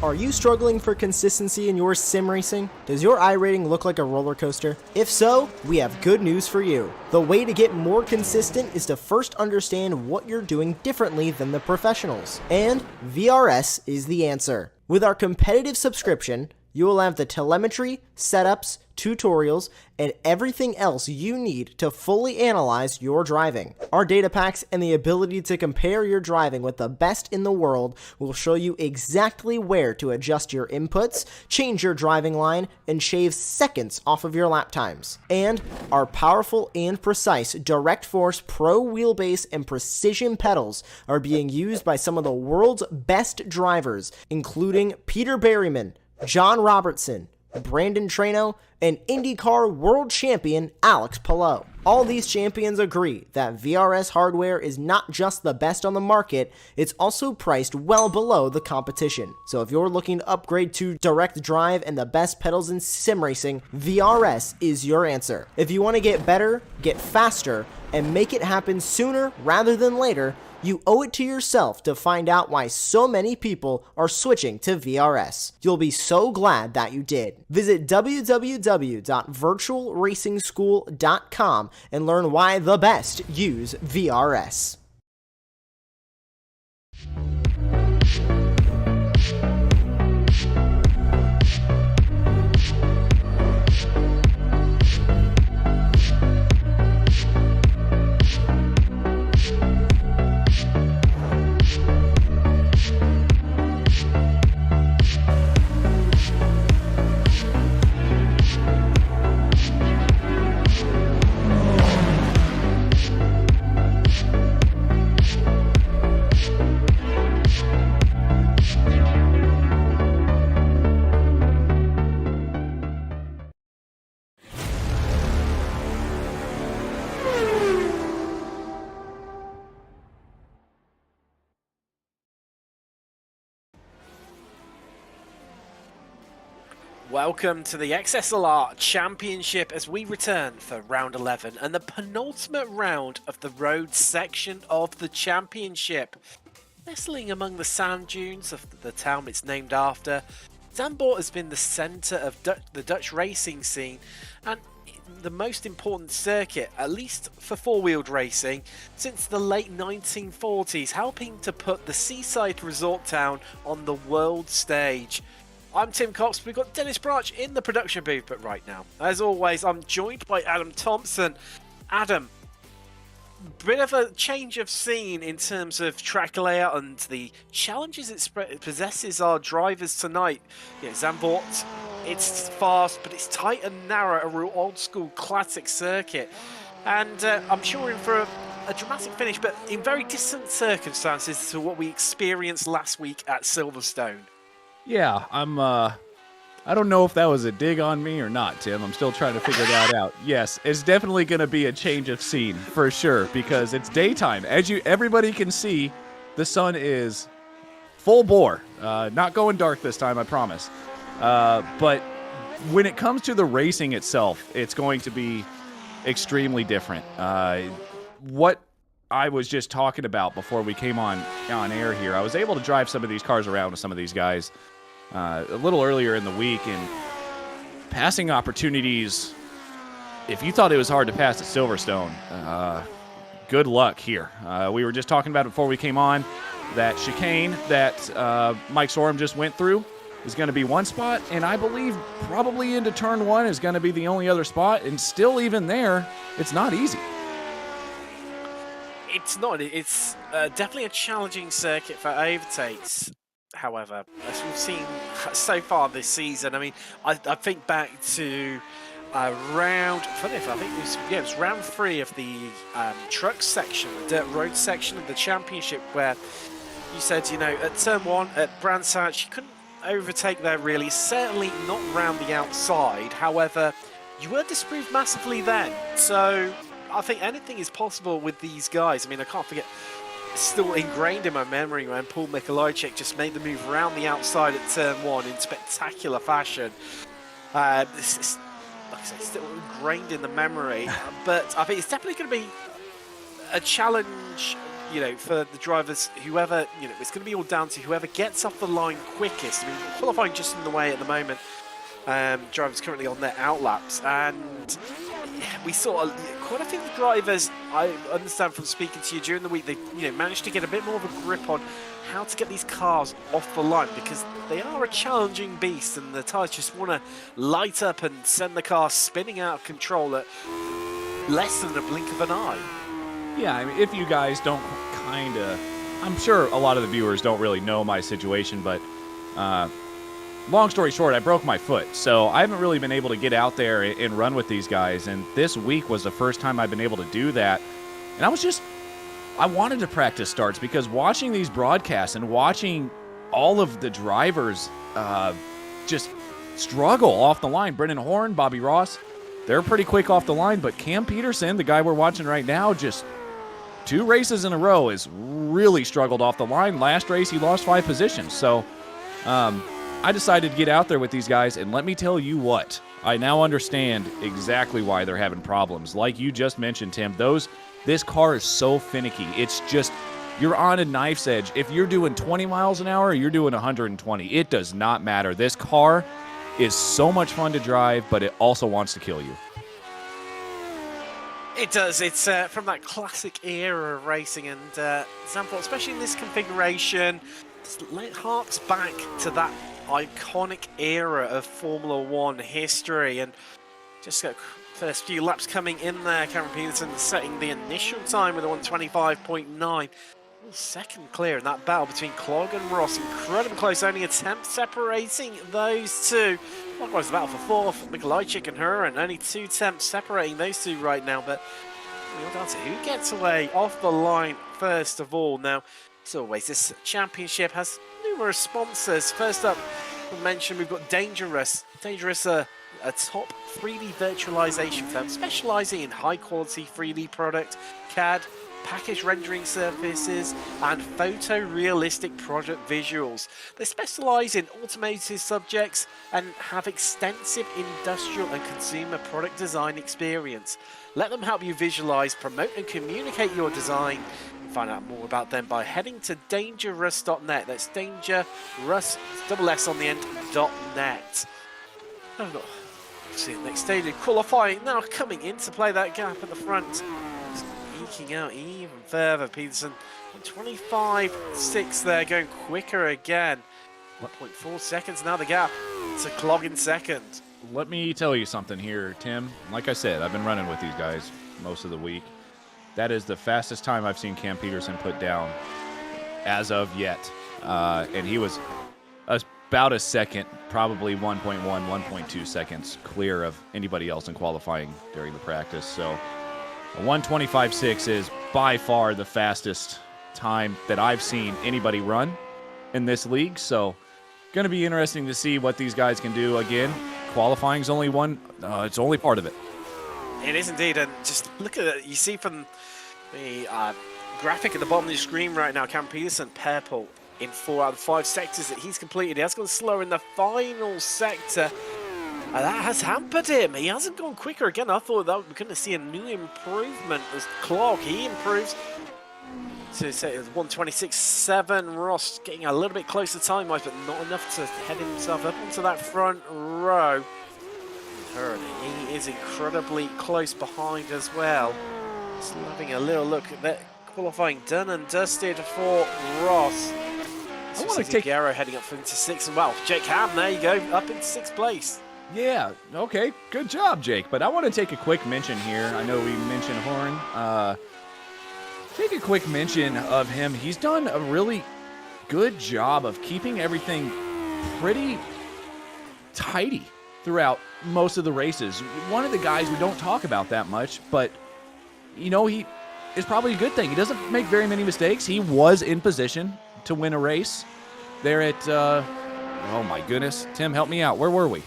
Are you struggling for consistency in your sim racing? Does your iRating look like a roller coaster? If so, we have good news for you. The way to get more consistent is to first understand what you're doing differently than the professionals. And VRS is the answer. With our competitive subscription, you will have the telemetry, setups, tutorials, and everything else you need to fully analyze your driving. Our data packs and the ability to compare your driving with the best in the world will show you exactly where to adjust your inputs, change your driving line, and shave seconds off of your lap times. And our powerful and precise Direct Force Pro wheelbase and precision pedals are being used by some of the world's best drivers, including Peter Berryman, John Robertson, Brandon Trano, and IndyCar World Champion Alex Palou. All these champions agree that VRS hardware is not just the best on the market, it's also priced well below the competition. So if you're looking to upgrade to direct drive and the best pedals in sim racing, VRS is your answer. If you want to get better, get faster, and make it happen sooner rather than later, you owe it to yourself to find out why so many people are switching to VRS. You'll be so glad that you did. Visit www.virtualracingschool.com and learn why the best use VRS. Welcome to the XSLR Championship as we return for round 11 and the penultimate round of the road section of the championship. Nestling among the sand dunes of the town it's named after, Zandvoort has been the centre of the Dutch racing scene and the most important circuit, at least for four-wheeled racing, since the late 1940s, helping to put the seaside resort town on the world stage. I'm Tim Cox, we've got Dennis Branch in the production booth, but right now, as always, I'm joined by Adam Thompson. Adam, bit of a change of scene in terms of track layout and the challenges it possesses our drivers tonight. Yeah, Zandvoort, it's fast, but it's tight and narrow, a real old-school classic circuit. And I'm sure we're in for a dramatic finish, but in very distant circumstances to what we experienced last week at Silverstone. Yeah, I don't know if that was a dig on me or not, Tim. I'm still trying to figure that out. Yes, it's definitely going to be a change of scene for sure because it's daytime. As everybody can see, the sun is full bore. Not going dark this time, I promise. But when it comes to the racing itself, it's going to be extremely different. What I was just talking about before we came on air here, I was able to drive some of these cars around with some of these guys a little earlier in the week, and passing opportunities, if you thought it was hard to pass at Silverstone, good luck here. We were just talking about it before we came on, that chicane that Mike Sorum just went through is going to be one spot, and I believe probably into turn one is going to be the only other spot, and still even there, it's not easy. It's not. It's definitely a challenging circuit for overtakes. However, as we've seen so far this season, I mean, I think back to round. Funny enough, I think it was round 3 of the truck section, the dirt road section of the championship, where you said, you know, at turn 1 at Brands Hatch, you couldn't overtake there really. Certainly not round the outside. However, you were disproved massively then. So I think anything is possible with these guys. I mean, I can't forget, it's still ingrained in my memory when Paul Mikolajczyk just made the move around the outside at turn 1 in spectacular fashion. This is, like I said, still ingrained in the memory, but I think it's definitely going to be a challenge for the drivers, whoever, it's going to be all down to whoever gets off the line quickest. I mean, qualifying just in the way at the moment. Drivers currently on their outlaps, and we saw quite a few of the drivers, I understand from speaking to you during the week, they managed to get a bit more of a grip on how to get these cars off the line, because they are a challenging beast and the tyres just want to light up and send the car spinning out of control at less than a blink of an eye. Yeah, I mean, if you guys don't I'm sure a lot of the viewers don't really know my situation, but long story short, I broke my foot, so I haven't really been able to get out there and run with these guys, and this week was the first time I've been able to do that. And I wanted to practice starts, because watching these broadcasts and watching all of the drivers just struggle off the line, Brennan Horn, Bobby Ross, they're pretty quick off the line, but Cam Peterson, the guy we're watching right now, just 2 races in a row has really struggled off the line. Last race, he lost 5 positions, so I decided to get out there with these guys, and let me tell you what, I now understand exactly why they're having problems. Like you just mentioned, Tim, this car is so finicky. It's just, you're on a knife's edge. If you're doing 20 miles an hour or you're doing 120, it does not matter. This car is so much fun to drive, but it also wants to kill you. It does. It's from that classic era of racing, and Zandvoort, especially in this configuration, harks back to that iconic era of Formula One history. And just got first few laps coming in there. Cameron Peterson setting the initial time with a 125.9. Second clear in that battle between Clog and Ross. Incredibly close, only a tenth separating those two. Likewise, the battle for fourth, Mikolajczyk and her, and only 2 tenths separating those two right now. But we'll down to who gets away off the line first of all. Now, as always, this championship has numerous sponsors. First up, we'll mention we've got Dangerous. Dangerous, a top 3D virtualization firm specializing in high-quality 3D product, CAD, package rendering surfaces, and photorealistic project visuals. They specialize in automotive subjects and have extensive industrial and consumer product design experience. Let them help you visualize, promote, and communicate your design. Find out more about them by heading to dangerous.net. That's dangerous, double S on the end, .net. See the next stage of qualifying now coming in to play that gap at the front. Eking out even further. Peterson 25.6 there, going quicker again. 1.4 seconds now the gap to Clog in second. Let me tell you something here, Tim. Like I said, I've been running with these guys most of the week. That is the fastest time I've seen Cam Peterson put down as of yet. And he was about a second, probably 1.1, 1.2 seconds clear of anybody else in qualifying during the practice. So a 125.6 is by far the fastest time that I've seen anybody run in this league. So going to be interesting to see what these guys can do. Again, qualifying's only it's only part of it. It is indeed, and just look at it. You see from the graphic at the bottom of the screen right now, Cam Peterson, purple in 4 out of 5 sectors that he's completed. He has gone slower in the final sector. That has hampered him. He hasn't gone quicker again. I thought that we're going to see a new improvement as Clog. He improves to say 126.7. Ross getting a little bit closer time-wise, but not enough to head himself up onto that front row. He is incredibly close behind as well. Just having a little look at that qualifying done and dusted for Ross. I want to take Garrow heading up into 6th, and well, Jake Ham, there you go, up into 6th place. Yeah, okay, good job, Jake. But I want to take a quick mention here. I know we mentioned Horn. Take a quick mention of him. He's done a really good job of keeping everything pretty tidy throughout most of the races. One of the guys we don't talk about that much, but, you know, he is probably a good thing. He doesn't make very many mistakes. He was in position to win a race there at, oh my goodness. Tim, help me out. Where were we?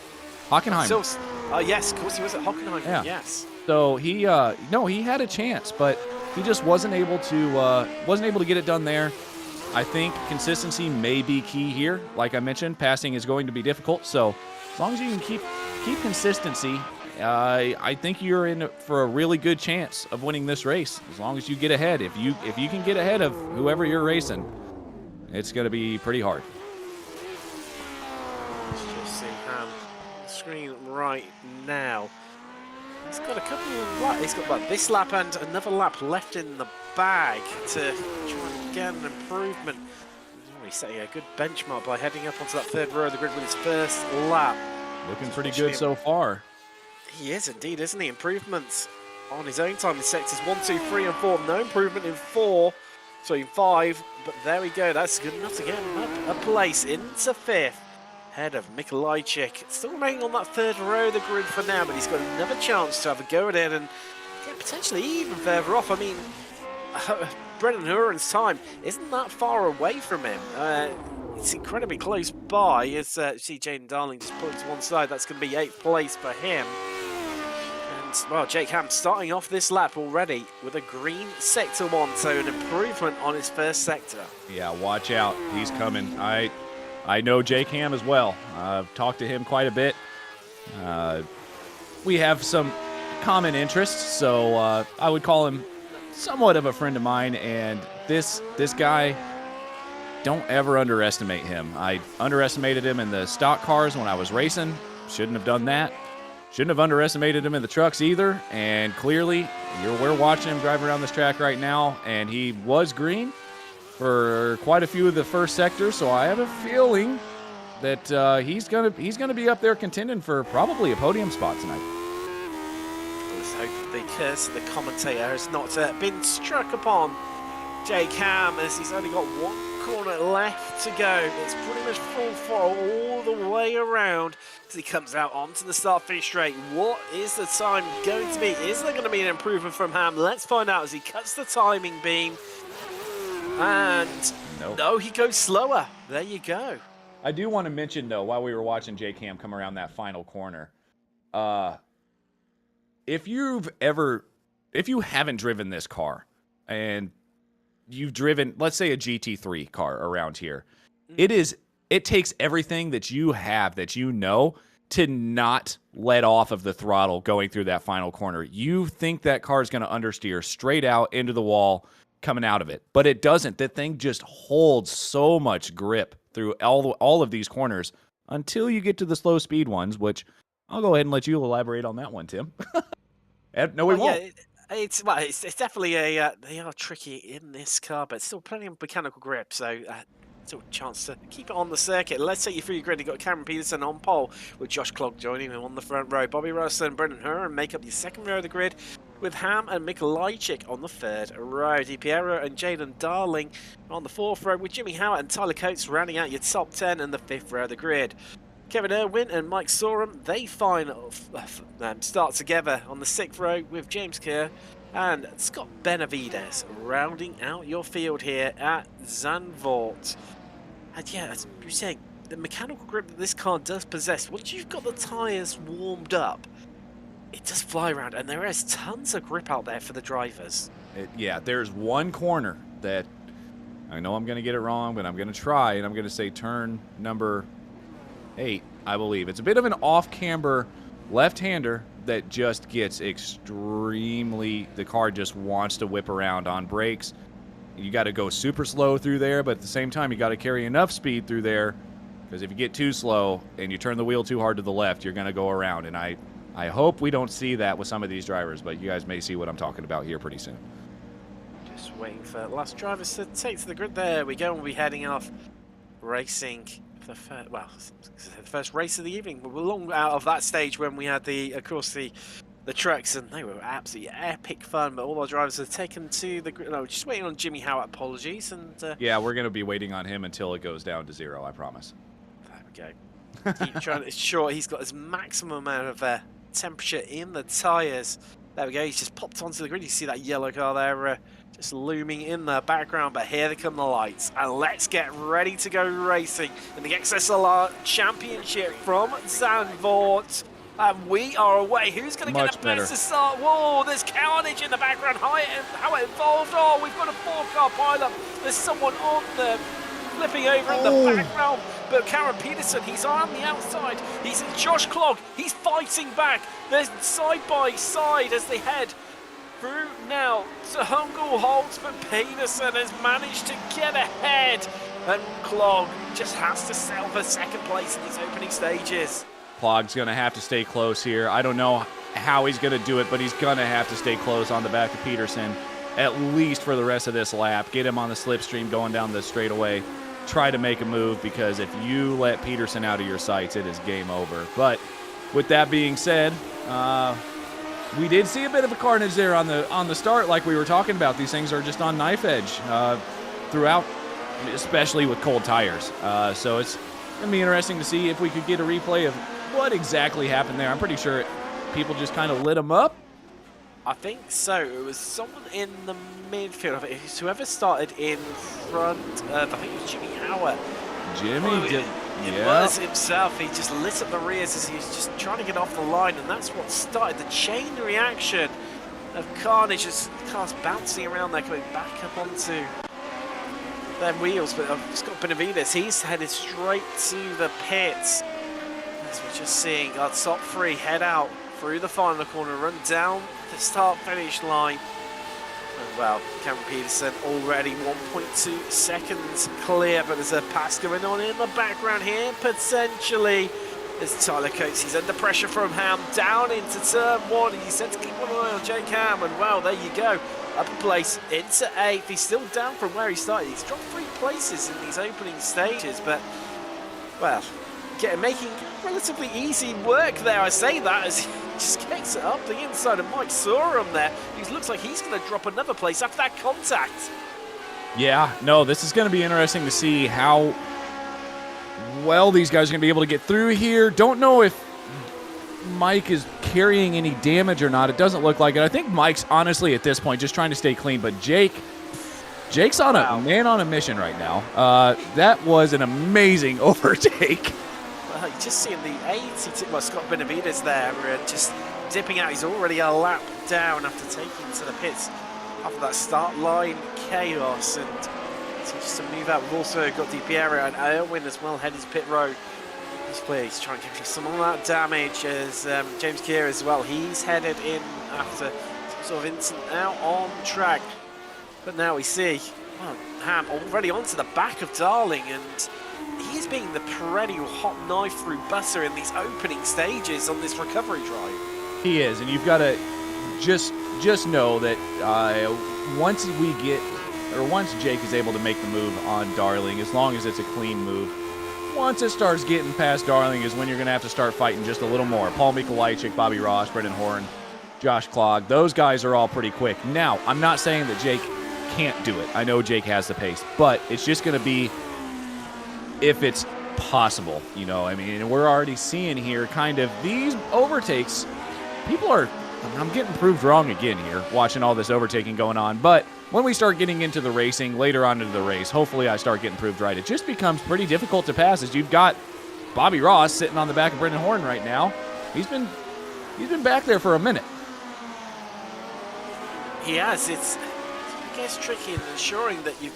Hockenheim. Yes, of course he was at Hockenheim. Yeah. Yes. So he, no, he had a chance, but he just wasn't able to get it done there. I think consistency may be key here. Like I mentioned, passing is going to be difficult. So as long as you can keep consistency I think you're in for a really good chance of winning this race as long as you get ahead. If you can get ahead of whoever you're racing, it's going to be pretty hard. Let's just see Ham on the screen right now. He's got a couple of laps. He's got this lap and another lap left in the bag to try and get an improvement. He's setting a good benchmark by heading up onto that third row of the grid with his first lap. Looking pretty good so far. He is indeed, isn't he? Improvements on his own time in sectors 1, 2, 3, and 4. No improvement in 4, so in 5. But there we go. That's good enough to get him up a place into 5th. Ahead of Mikolajczyk. Still remaining on that third row of the grid for now, but he's got another chance to have a go at it and get potentially even further off. I mean, Brendan Huron's time isn't that far away from him. It's incredibly close by. As see Jaden Darling just pulling to one side. That's going to be 8th place for him. And, well, Jake Ham starting off this lap already with a green sector 1, so an improvement on his first sector. Yeah, watch out. He's coming. I know Jake Ham as well. I've talked to him quite a bit. We have some common interests, so I would call him somewhat of a friend of mine. And this guy, don't ever underestimate him. I underestimated him in the stock cars when I was racing. Shouldn't have done that. Shouldn't have underestimated him in the trucks either. And clearly, we're watching him drive around this track right now, and he was green for quite a few of the first sectors, so I have a feeling that he's gonna be up there contending for probably a podium spot tonight. Let's hope the curse of the commentator has not been struck upon Jake Ham, as he's only got one corner left to go. It's pretty much full throttle all the way around as he comes out onto the start-finish straight. What is the time going to be? Is there going to be an improvement from Ham? Let's find out as he cuts the timing beam. And Nope. no, he goes slower. There you go. I do want to mention, though, while we were watching Jake Ham come around that final corner, if you haven't driven this car and you've driven, let's say, a GT3 car around here, it takes everything that you have, that you know, to not let off of the throttle going through that final corner. You think that car is going to understeer straight out into the wall coming out of it, but it doesn't. That thing just holds so much grip through all of these corners until you get to the slow speed ones, which I'll go ahead and let you elaborate on that one, Tim. No, we won't. Yeah, it's definitely they are tricky in this car, but still plenty of mechanical grip, so still a chance to keep it on the circuit. Let's take you through your grid. You've got Cameron Peterson on pole with Josh Clogg joining him on the front row. Bobby Russell and Brendan Huron make up your second row of the grid, with Ham and Mikolajczyk on the third row. Di Piero and Jaden Darling on the fourth row, with Jimmy Howard and Tyler Coates rounding out your top 10 and the fifth row of the grid. Kevin Irwin and Mike Sorum, they start together on the sixth row, with James Kerr and Scott Benavides rounding out your field here at Zandvoort. And yeah, as you were saying, the mechanical grip that this car does possess, once you've got the tyres warmed up, it does fly around, and there is tons of grip out there for the drivers. Yeah, there's one corner that I know I'm going to get it wrong, but I'm going to try, and I'm going to say turn number 8, I believe. It's a bit of an off-camber left-hander that just gets extremely, the car just wants to whip around on brakes. You got to go super slow through there, but at the same time, you got to carry enough speed through there, because if you get too slow and you turn the wheel too hard to the left, you're going to go around. And I hope we don't see that with some of these drivers, but you guys may see what I'm talking about here pretty soon. Just waiting for the last drivers to take to the grid. There we go. We'll be heading off racing for the first race of the evening. We're long out of that stage when we had of course, the trucks, and they were absolutely epic fun, but all our drivers have taken to the grid. No, just waiting on Jimmy Howard. Apologies. And yeah, we're going to be waiting on him until it goes down to 0, I promise. There we go. Keep trying to ensure he's got his maximum amount of temperature in the tyres. There we go. He's just popped onto the grid. You see that yellow car there just looming in the background, but here they come the lights, and let's get ready to go racing in the XSLR Championship from Zandvoort. And we are away. Who's going to get the best to start? Whoa, there's carnage in the background. How it involved? Oh, we've got a 4-car pileup. There's someone on the flipping over in the background. But Cameron Peterson, he's on the outside. He's Josh Clogg, he's fighting back. They're side by side as they head through now. So Hungle holds, but Peterson has managed to get ahead. And Clogg just has to sell for second place in these opening stages. Clogg's going to have to stay close here. I don't know how he's going to do it, but he's going to have to stay close on the back of Peterson, at least for the rest of this lap. Get him on the slipstream going down the straightaway. Try to make a move, because if you let Peterson out of your sights, it is game over. But with that being said, we did see a bit of a carnage there on the start, like we were talking about. These things are just on knife edge throughout, especially with cold tires. So it's going to be interesting to see if we could get a replay of what exactly happened there. I'm pretty sure people just kind of lit him up. I think so. It was someone in the midfield. It was whoever started in front of, I think it was Jimmy Hour. It was himself. He just lit up the rears as he was just trying to get off the line, and that's what started the chain reaction of carnage as cars bouncing around there, coming back up onto their wheels. But Scott Benavides, he's headed straight to the pits. As we're just seeing our top three head out through the final corner, run down the start-finish line. And well, Cameron Peterson already 1.2 seconds clear, but there's a pass going on in the background here, potentially. As Tyler Coates, he's under pressure from Ham, down into turn one, and he said to keep an eye on Jake Ham, and well, there you go. Up a place into 8th. He's still down from where he started. He's dropped 3 places in these opening stages, but, well, making relatively easy work there. I say that as he just gets it up the inside of Mike Sorum there. He looks like he's going to drop another place after that contact. Yeah, no, this is going to be interesting to see how well these guys are going to be able to get through here. Don't know if Mike is carrying any damage or not. It doesn't look like it. I think Mike's honestly at this point just trying to stay clean, but Jake's on a man on a mission right now. That was an amazing overtake. Well, you just seeing the 80, well, Scott Benavides there, just dipping out. He's already a lap down after taking to the pits after that start line chaos. And so just to move out, we've also got Di Piero and Irwin as well heading to pit road. He's clear, he's trying to capture some of that damage as James Keir as well. He's headed in after some sort of incident out on track. But now we see, well, Ham already onto the back of Darling, and he's being the perennial hot knife through butter in these opening stages on this recovery drive. He is, and you've got to just know that once Jake is able to make the move on Darling, as long as it's a clean move, once it starts getting past Darling is when you're going to have to start fighting just a little more. Paul Mikolajczyk, Bobby Ross, Brendan Horn, Josh Clogg, those guys are all pretty quick. Now, I'm not saying that Jake can't do it. I know Jake has the pace, but it's just going to be if it's possible, you know. I mean, we're already seeing here kind of these overtakes. I'm getting proved wrong again here, watching all this overtaking going on. But when we start getting into the racing, later on into the race, hopefully I start getting proved right. It just becomes pretty difficult to pass as you've got Bobby Ross sitting on the back of Brendan Horn right now. He's been back there for a minute. He has. It's I guess tricky in ensuring that you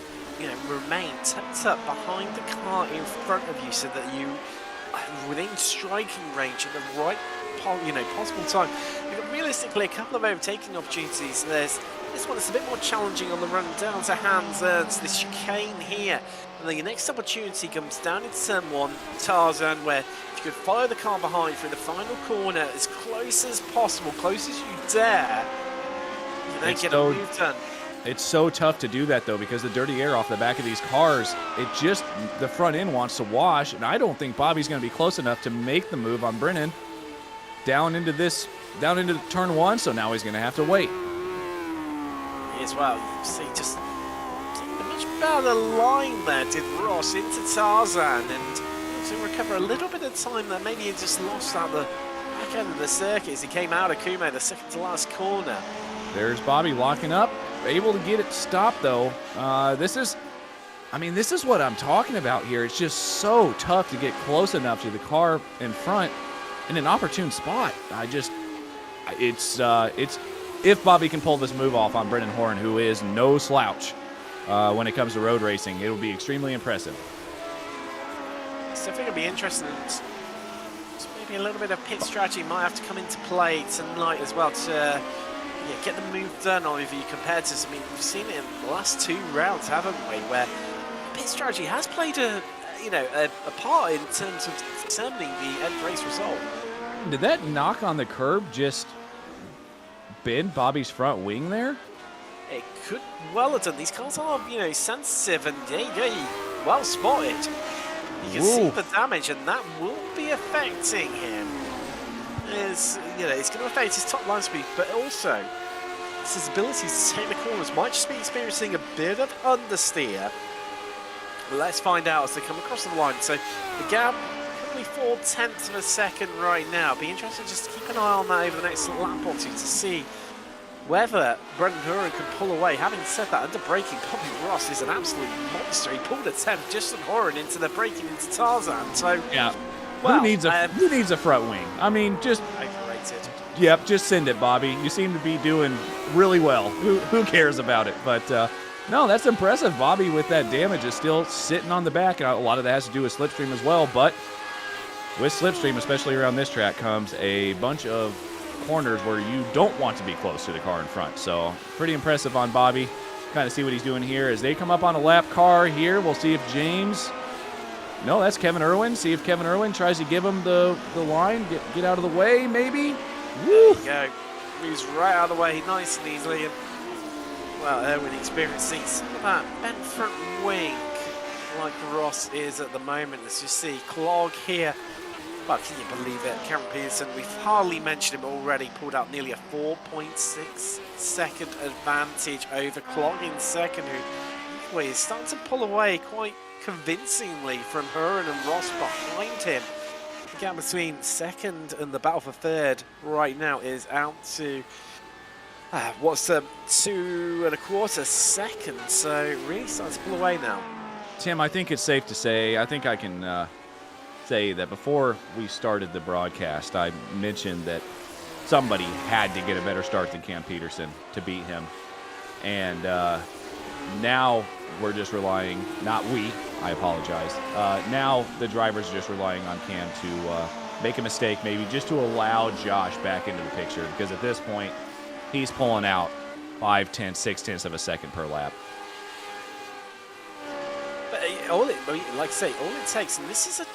remain tucked up behind the car in front of you so that you are within striking range at the right possible time. You've got realistically a couple of overtaking opportunities. There's this one that's a bit more challenging on the run down to Hans Ernst, this chicane here. And then your next opportunity comes down into turn 1, Tarzan, where if you could follow the car behind through the final corner as close as possible, close as you dare, you then get a move turn. It's so tough to do that, though, because the dirty air off the back of these cars, the front end wants to wash, and I don't think Bobby's going to be close enough to make the move on Brennan down into turn 1, so now he's going to have to wait. As well, you see just a much better line there did Ross into Tarzan, and to recover a little bit of time that maybe he just lost at the back end of the circuit as he came out of Kume, the second to last corner. There's Bobby locking up, able to get it stopped though. This is what I'm talking about here. It's just so tough to get close enough to the car in front in an opportune spot. It's if Bobby can pull this move off on Brendan Horn, who is no slouch, when it comes to road racing. It will be extremely impressive. It's definitely going to be interesting. Maybe a little bit of pit strategy might have to come into play tonight as well to get the move done on your competitors. I mean, we've seen it in the last 2 rounds, haven't we, where pit strategy has played a part in terms of determining the end race result. Did that knock on the curb just bend Bobby's front wing there? It could well have done. These cars are, sensitive, and well spotted. You can see the damage, and that will be affecting him. It's going to affect his top line speed, but also his ability to take the corners. Might just be experiencing a bit of understeer. Let's find out as they come across the line. So the gap, currently 0.4 of a second right now. Be interested just to keep an eye on that over the next lap or two to see whether Brendan Huron can pull away. Having said that, under braking, Bobby Ross is an absolute monster. He pulled a 10 just on Huron into the braking into Tarzan. So yeah, well, who needs a front wing? I mean, just overrated. Yep, just send it, Bobby. You seem to be doing really well. Who cares about it? But no, that's impressive. Bobby with that damage is still sitting on the back, and a lot of that has to do with slipstream as well. But with slipstream, especially around this track, comes a bunch of corners where you don't want to be close to the car in front. So pretty impressive on Bobby. Kind of see what he's doing here as they come up on a lap car here. We'll see if James... No, that's Kevin Irwin. See if Kevin Irwin tries to give him the line. Get out of the way, maybe. Woo! There you go. Moves right out of the way nice and easily. And, well, Irwin experiencing some of that bent front wing like Ross is at the moment. As you see, clog here. But can you believe it? Cameron Pearson, we've hardly mentioned him already, pulled out nearly a 4.6 second advantage over Clog in second, who is starting to pull away quite convincingly from Huron and Ross behind him. The gap between second and the battle for third right now is out to what's 2.25 seconds, so really starting to pull away now. Tim, I think it's safe to say, I think I can say that before we started the broadcast, I mentioned that somebody had to get a better start than Cam Peterson to beat him. And now we're just relying, not we, I apologize. Now the drivers are just relying on Cam to make a mistake, maybe just to allow Josh back into the picture, because at this point, he's pulling out 5/10, 6/10 of a second per lap. But like I say, all it takes, and this is it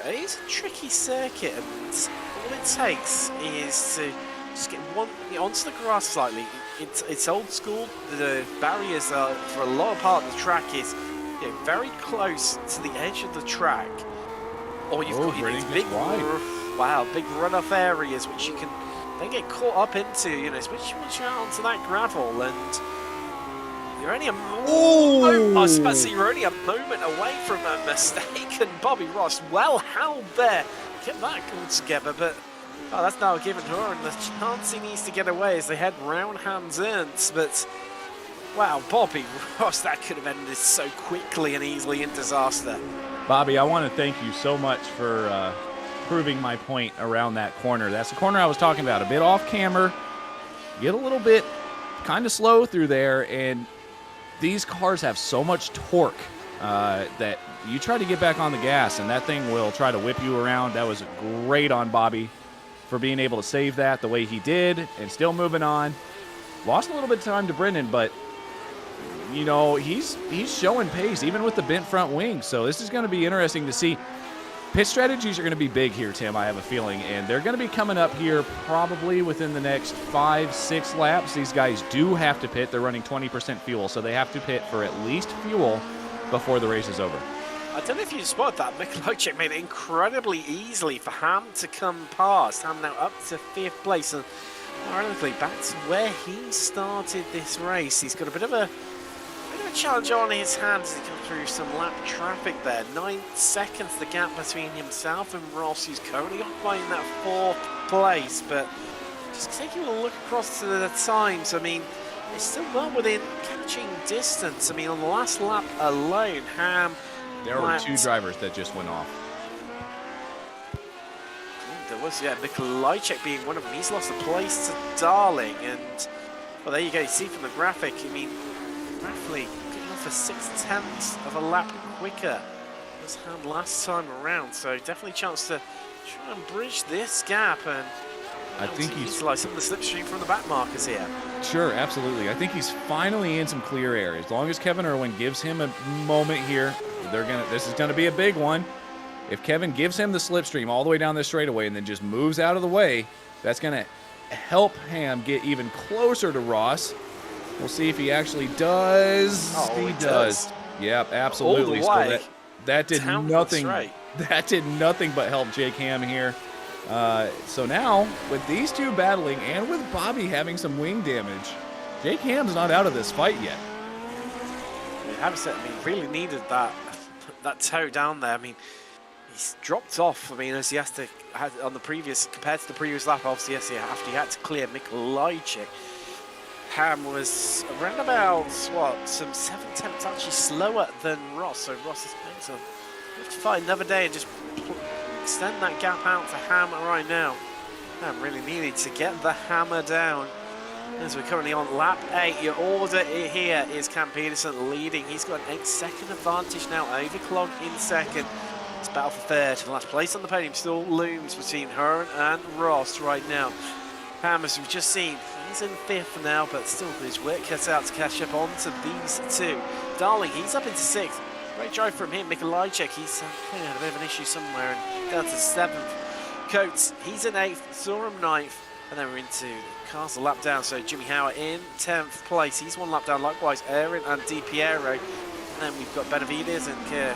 is a tricky circuit, and all it takes is to just get one onto the grass slightly. It's old school. The barriers are, for a lot of part of the track, is very close to the edge of the track, or you've got these big big runoff areas which you can then get caught up into. Especially once you're out onto that gravel, and you're only you're only a moment away from a mistake, and Bobby Ross well held there, kept that all together, but that's now given Huron the chance he needs to get away as they head round Hands Ernst. But wow, Bobby Ross, that could have ended so quickly and easily in disaster. Bobby, I want to thank you so much for proving my point around that corner. That's the corner I was talking about, a bit off camber, get a little bit kind of slow through there, and these cars have so much torque that you try to get back on the gas and that thing will try to whip you around. That was great on Bobby for being able to save that the way he did and still moving on. Lost a little bit of time to Brendan, but he's showing pace even with the bent front wing. So this is going to be interesting to see. Pit strategies are going to be big here, Tim, I have a feeling, and they're going to be coming up here probably within the next 5-6 laps. These guys do have to pit. They're running 20% fuel, so they have to pit for at least fuel before the race is over. I don't know if you spotted that. Mikulajczyk made it incredibly easily for Ham to come past. Ham now up to 5th place, and ironically back to where he started this race. He's got a bit of a challenge on his hands as he comes through some lap traffic there. 9 seconds the gap between himself and Ross, who's currently occupying that 4th place. But just taking a look across to the times, I mean, it's still well within catching distance. I mean, on the last lap alone, Ham... There were 2 drivers that just went off. There was, Mikulajczyk being one of them. He's lost a place to Darling, and well, there you go. You see from the graphic, I mean, roughly getting off for 6/10 of a lap quicker as Ham last time around. So definitely a chance to try and bridge this gap and I think he's utilize some of the slipstream from the back markers here. Sure, absolutely. I think he's finally in some clear air. As long as Kevin Irwin gives him a moment here, this is gonna be a big one. If Kevin gives him the slipstream all the way down this straightaway and then just moves out of the way, that's gonna help Ham get even closer to Ross. We'll see if he actually does. Oh, he does. Yep, absolutely. All the way. So that did Down nothing. right. That did nothing but help Jake Ham here. So now, with these two battling and with Bobby having some wing damage, Jake Ham's not out of this fight yet. Really needed that toe down there. I mean, he's dropped off. I mean, as he has to on the previous compared to the previous lap, obviously, yes, after he had to clear Mikolajczyk. Ham was around about some 7/10 actually slower than Ross. So Ross is going to have to fight another day and just extend that gap out to Ham right now. Ham really needed to get the hammer down. As we're currently on lap 8, your order here is Cam Peterson leading. He's got an 8-second advantage now over Clog in second. It's battle for third. And last place on the podium still looms between Hearn and Ross right now. Ham, as we've just seen, he's in fifth now, but still there's work cut out to catch up on to these two. Darling, he's up into sixth. Great drive from him. Mikolajczyk, he's had a bit of an issue somewhere and down to seventh. Coates, he's in eighth. Sorum ninth. And then we're into Castle lap down. So Jimmy Howard in 10th place. He's one lap down likewise. Aaron and Di Piero. And then we've got Benavides and Kia,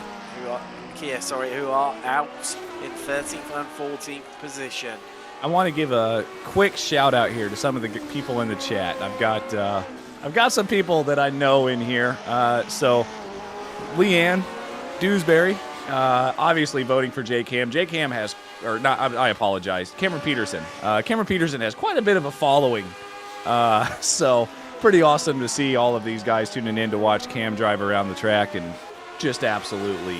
who are out in 13th and 14th position. I want to give a quick shout out here to some of the people in the chat. I've got some people that I know in here. So Leanne Dewsbury, obviously voting for Jake Ham. Jake Ham has, or not, I apologize, Cameron Peterson. Cameron Peterson has quite a bit of a following. So pretty awesome to see all of these guys tuning in to watch Cam drive around the track and just absolutely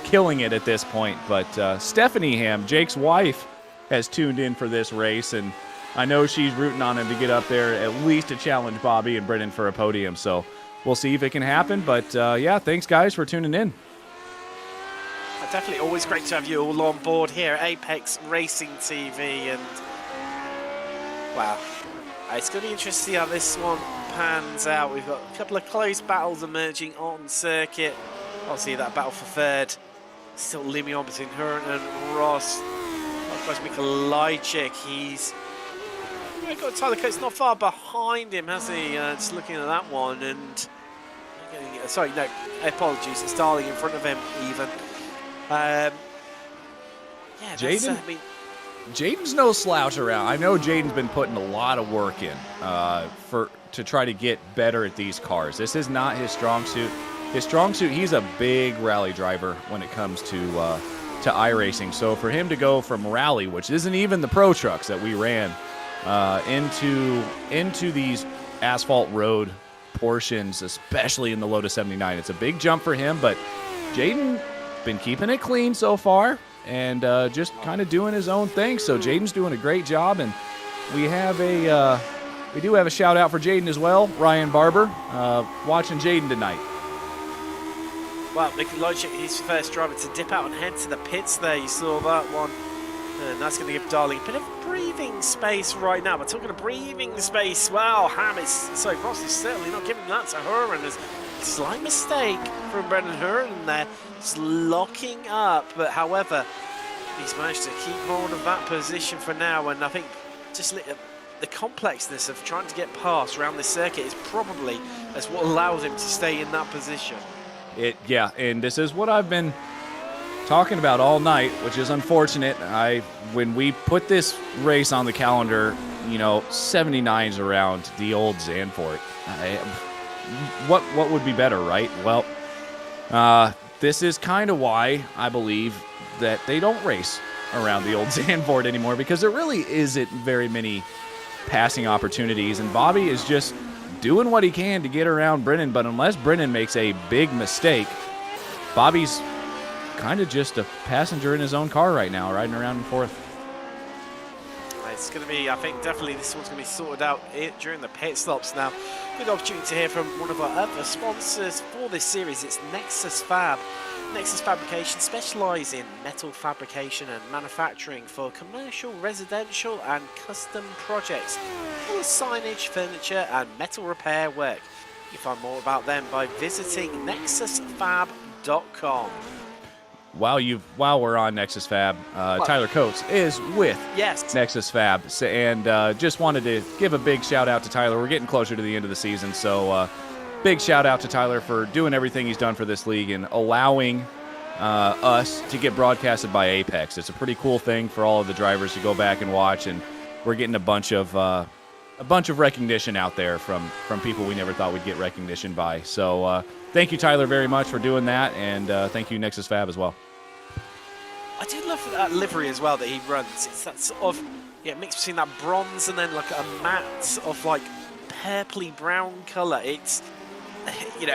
killing it at this point. But Stephanie Ham, Jake's wife, has tuned in for this race, and I know she's rooting on him to get up there at least to challenge Bobby and Brennan for a podium. So we'll see if it can happen. But yeah, thanks guys for tuning in. Definitely always great to have you all on board here at Apex Racing TV, and wow, it's going to be interesting to see how this one pans out. We've got a couple of close battles emerging on circuit. Obviously that battle for third still looming on between her and Ross. Likewise Mikolajczyk, he's got Tyler Coates not far behind him, has he? Just looking at that one, and sorry, no, apologies, it's Darling in front of him even. Yeah, Jaden's no slouch around. I know Jaden's been putting a lot of work in to try to get better at these cars. This is not his strong suit. His strong suit, he's a big rally driver when it comes to iRacing. So for him to go from rally, which isn't even the pro trucks that we ran, into these asphalt road portions, especially in the Lotus 79, it's a big jump for him. But Jaden been keeping it clean so far and just kind of doing his own thing. So Jaden's doing a great job, and we do have a shout out for Jaden as well. Ryan Barber watching Jaden tonight. Well, Mikolajczyk, his first driver to dip out and head to the pits there. You saw that one. And that's going to give Darling a bit of breathing space right now. But talking of breathing space, well, Ross is certainly not giving that to her, and there's a slight mistake from Brendan Hearn there. Just locking up, but however, he's managed to keep hold of that position for now, and I think just the complexness of trying to get past around this circuit is probably what allows him to stay in that position. Yeah, and this is what I've been talking about all night, which is unfortunate. When we put this race on the calendar, 79's around the old Zandvoort. What would be better, right? Well, this is kind of why I believe that they don't race around the old Zandvoort anymore, because there really isn't very many passing opportunities, and Bobby is just doing what he can to get around Brennan. But unless Brennan makes a big mistake, Bobby's kind of just a passenger in his own car right now, riding around in fourth. it's going to be, I think, definitely this one's going to be sorted out during the pit stops now. Good opportunity to hear from one of our other sponsors for this series. It's Nexus Fab. Nexus Fabrication specialise in metal fabrication and manufacturing for commercial, residential and custom projects, full of signage, furniture and metal repair work. You can find more about them by visiting nexusfab.com. While we're on Nexus Fab, Tyler Coates is with Nexus Fab, and just wanted to give a big shout out to Tyler. We're getting closer to the end of the season, so big shout out to Tyler for doing everything he's done for this league and allowing us to get broadcasted by Apex. It's a pretty cool thing for all of the drivers to go back and watch, and we're getting a bunch of recognition out there from people we never thought we'd get recognition by. So thank you, Tyler, very much for doing that, and thank you, Nexus Fab, as well. I do love that livery as well that he runs. It's that sort of mix between that bronze and then like a matte of like purpley brown colour. It's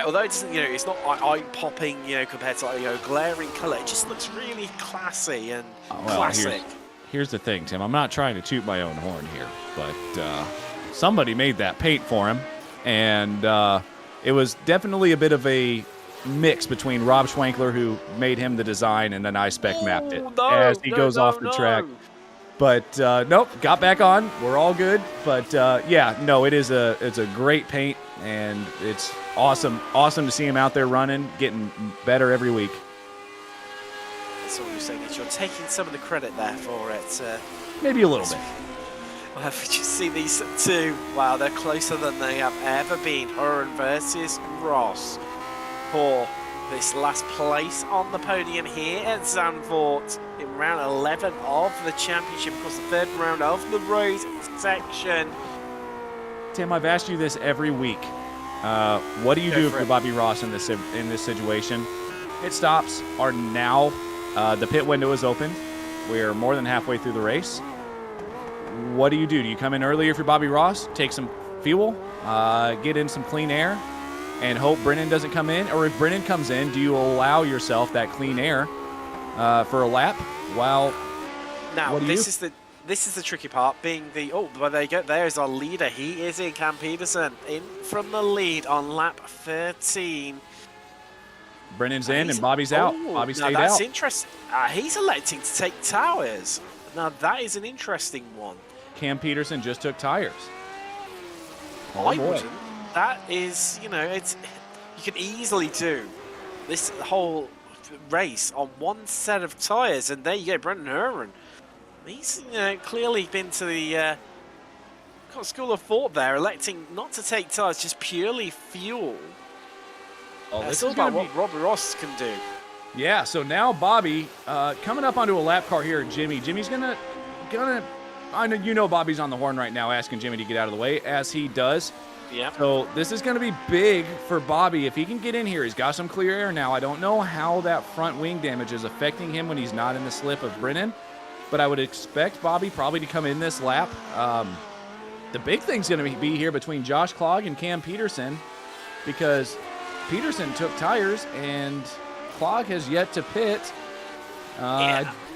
although it doesn't it's not eye popping compared to like glaring colour. It just looks really classy and classic. Here's the thing, Tim. I'm not trying to toot my own horn here, but somebody made that paint for him, and it was definitely a bit of a mix between Rob Schwankler, who made him the design, and then I spec mapped it as he goes off the track. But nope, got back on. We're all good. But it's a great paint, and it's awesome to see him out there running, getting better every week. That's all you're saying is you're taking some of the credit there for it. Maybe a little bit. Well, if you just see these two, wow, they're closer than they have ever been. Huron versus Ross for this last place on the podium here at Zandvoort in round 11 of the championship. Of course, the third round of the road section. Tim, I've asked you this every week. What do you do for Bobby Ross in this situation? Pit stops are now. The pit window is open. We're more than halfway through the race. What do? Do you come in early if you're Bobby Ross, take some fuel, get in some clean air, and hope Brennan doesn't come in? Or if Brennan comes in, do you allow yourself that clean air for a lap? Now, this is the tricky part, being well, there you go. There's our leader. He is in, Cam Peterson, in from the lead on lap 13. Brennan's in and Bobby's out. Bobby stayed out. That's interesting. He's electing to take tires. Now, that is an interesting one. Cam Peterson just took tires. I wouldn't. That is, it's you could easily do this whole race on one set of tires, and there you go, Brendan Huron. He's clearly been to the school of thought there, electing not to take tires, just purely fuel. It's all about what Robbie Ross can do. Yeah, so now Bobby coming up onto a lap car here at Jimmy. Jimmy's gonna. I know Bobby's on the horn right now, asking Jimmy to get out of the way, as he does. Yeah. So this is going to be big for Bobby if he can get in here. He's got some clear air now. I don't know how that front wing damage is affecting him when he's not in the slip of Brennan, but I would expect Bobby probably to come in this lap. The big thing's going to be here between Josh Clogg and Cam Peterson, because Peterson took tires and Clogg has yet to pit.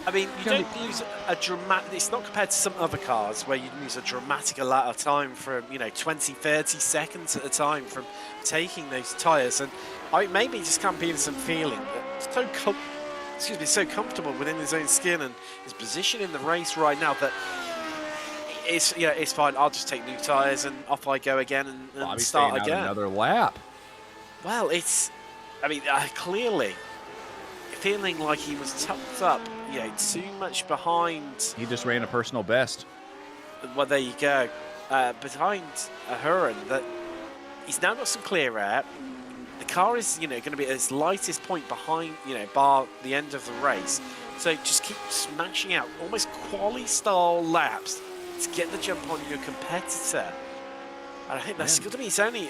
I mean, you don't lose a dramatic. It's not compared to some other cars where you lose a dramatic amount of time from 20, 30 seconds at a time from taking those tires. And maybe just Cam Peterson feeling that so comfortable within his own skin and his position in the race right now that it's fine. I'll just take new tires and off I go again and start again. Another lap. Well, clearly feeling like he was tucked up, too much behind. He just ran a personal best. Well, there you go. Behind Huron, that he's now got some clear air. The car is, going to be at its lightest point behind, bar the end of the race. So just keep smashing out almost quali-style laps to get the jump on your competitor. And I think that's going to be his only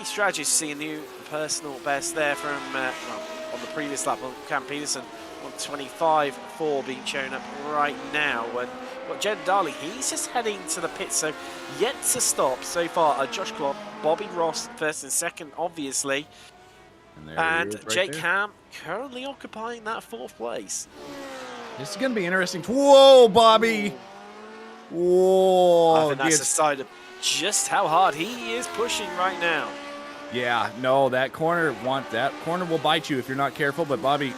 strategy, to see a new personal best there from on the previous lap on Cam Peterson on 25.4 being shown up right now. And Jed Darley, he's just heading to the pit, so yet to stop so far. Josh Clogg, Bobby Ross first and second, obviously, and Jake Ham currently occupying that fourth place. This is going to be interesting. Whoa, Bobby! Whoa! I think that's a sign of just how hard he is pushing right now. Yeah, no, that corner will bite you if you're not careful, but Bobby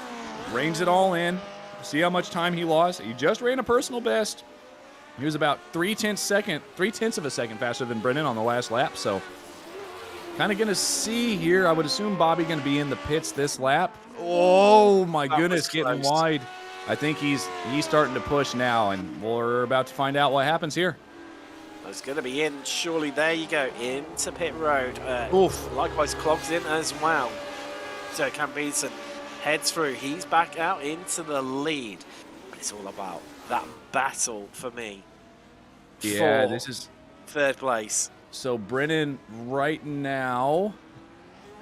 reins it all in. See how much time he lost? He just ran a personal best. He was about 3/10 of a second faster than Brennan on the last lap, so kind of going to see here. I would assume Bobby going to be in the pits this lap. Oh, my goodness, getting wide. I think he's starting to push now, and we're about to find out what happens here. It's going to be in, surely. There you go, into pit road. Oof. Likewise, clogs in as well. So Cam Beeson heads through. He's back out into the lead. But it's all about that battle for me. Yeah, for this is third place. So Brennan right now,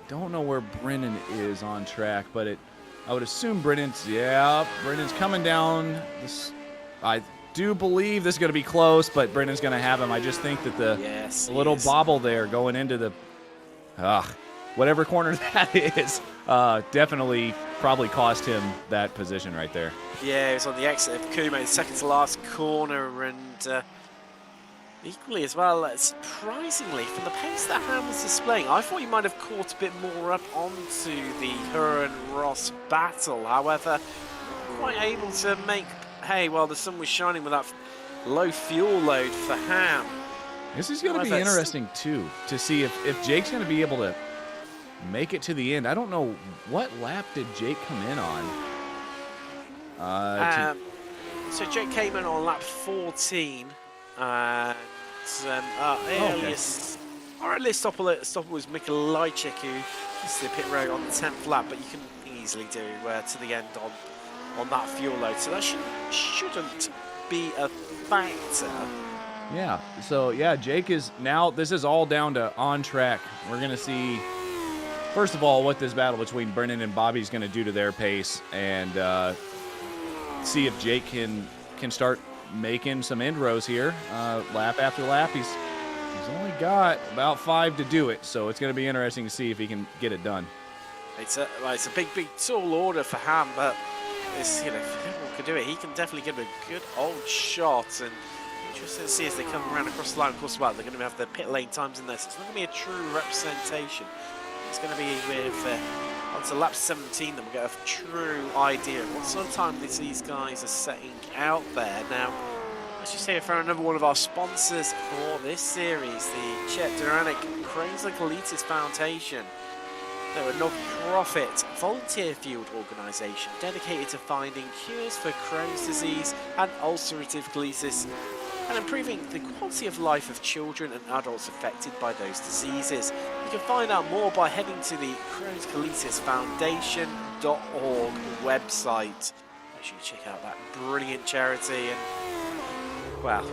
don't know where Brennan is on track, but I would assume Brennan's coming down. I do believe this is going to be close, but Brennan's going to have him. I just think that the little bobble there going into the, whatever corner that is, definitely probably cost him that position right there. Yeah, it was on the exit of Kume, second to last corner, and equally as well, surprisingly, from the pace that Ham was displaying, I thought he might have caught a bit more up onto the her and Ross battle. However, quite able to make hay while the sun was shining with that low fuel load for Ham. This is going to be interesting, too, to see if Jake's going to be able to make it to the end. I don't know, what lap did Jake come in on? So Jake came in on lap 14. And our earliest stopper was Mikolajczyk, who is the pit road on the 10th lap, but you can easily do to the end on that fuel load, so that shouldn't be a factor. Yeah, so yeah, Jake is now, this is all down to on track. We're going to see, first of all, what this battle between Brennan and Bobby is going to do to their pace, and see if Jake can start making some inroads here, lap after lap. He's only got about 5 to do it, so it's going to be interesting to see if he can get it done. It's a big tall order for Ham, but if anyone can do it, he can definitely give a good old shot. And interesting to see as they come around across the line. Of course, they're going to have the pit lane times in there, so it's not going to be a true representation. It's going to be with onto lap 17, then we'll get a true idea of what sort of time these guys are setting out there. Now, let's just say for another one of our sponsors for this series, the Chet Duranic Crohn's and Colitis Foundation. They're a non-profit, volunteer-fueled organisation dedicated to finding cures for Crohn's disease and ulcerative colitis and improving the quality of life of children and adults affected by those diseases. You can find out more by heading to the Crohn's Colitis Foundation.org website. Make sure you check out that brilliant charity. And well,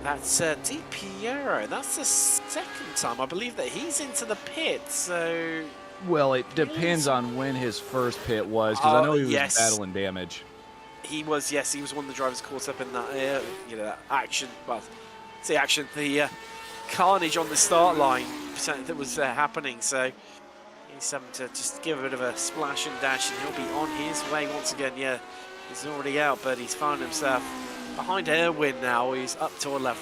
that's Di Piero. That's the second time I believe that he's into the pit. So well, it depends on when his first pit was, because I know he was battling damage. He was one of the drivers caught up in that, that action. Well, the action, the carnage on the start line that was happening. So he's having to just give a bit of a splash and dash, and he'll be on his way once again. Yeah, he's already out, but he's found himself behind Erwin now. He's up to 11th.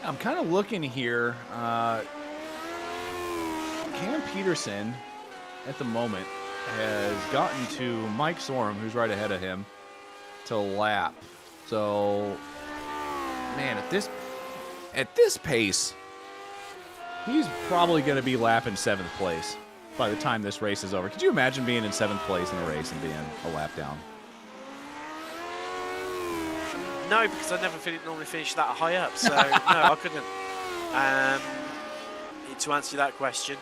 I'm kind of looking here. Cam Peterson, at the moment, has gotten to Mike Sorum, who's right ahead of him, to lap. So, man, at this pace, he's probably going to be lapping 7th place by the time this race is over. Could you imagine being in 7th place in a race and being a lap down? No, because I never normally finish that high up, so no, I couldn't. To answer that question,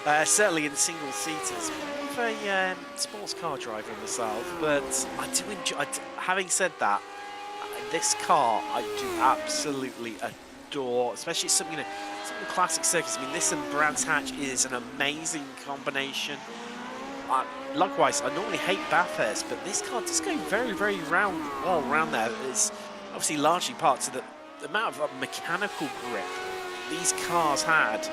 certainly in single seaters. I'm a sports car driver myself, but I do enjoy. Having said that, this car I do absolutely adore, especially some classic circuits. I mean, this and Brands Hatch is an amazing combination. Likewise, I normally hate Bathurst, but this car does go very, very well round there. It's obviously largely part to the amount of mechanical grip these cars had.